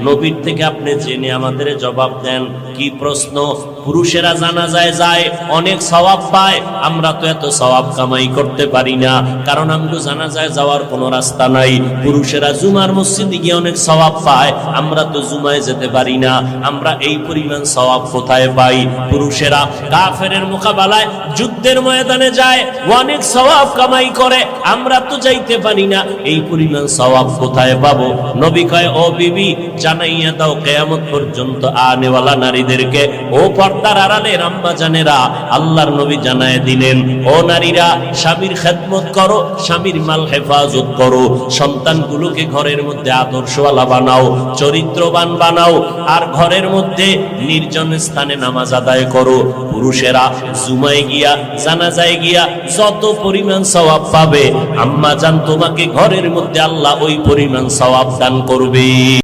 নবীর থেকে আপনি জেনে আমাদের জবাব দেন। কি প্রশ্ন? পুরুষেরা জানাজায় যায়, অনেক সওয়াব পায়, আমরা তো এত সওয়াব কামাই করতে পারি না, কারণ আমগো জানাজায় যাওয়ার কোনো রাস্তা নাই। পুরুষেরা জুমার মসজিদে গিয়ে অনেক সওয়াব পায়, আমরা তো জুমায় যেতে পারি না, আমরা এই পরিমাণ সওয়াব কোথায় পাই? পুরুষেরা কাফেরের মোকাবেলায় যুদ্ধের ময়দানে যায়, অনেক সওয়াব কামাই করে, আমরা তো যাইতে পারি না, এই পরিমাণ সওয়াব কোথায় পাবো? নবী কয়, ও বিবি জানাইয়া দাও কিয়ামত পর্যন্ত আনেওয়ালা নারীদেরকে, ও পর্দার আড়ালের আম্মা জানেরা, আল্লাহর নবী জানায় দিলেন, ও নারীরা স্বামীর খেদমত করো, স্বামীর মাল হেফাজত করো, সন্তানগুলোকে ঘরের মধ্যে আদর্শওয়ালা বানাও, চরিত্রবান বানাও, আর ঘরের মধ্যে নির্জন স্থানে নামাজ আদায় করো। পুরুষেরা জুমায় গিয়া জানাজায় গিয়া যত পরিমাণ সওয়াব পাবে, আম্মা জান তোমাকে ঘরের মধ্যে আল্লাহ ওই পরিমাণ সওয়াব দান করবে।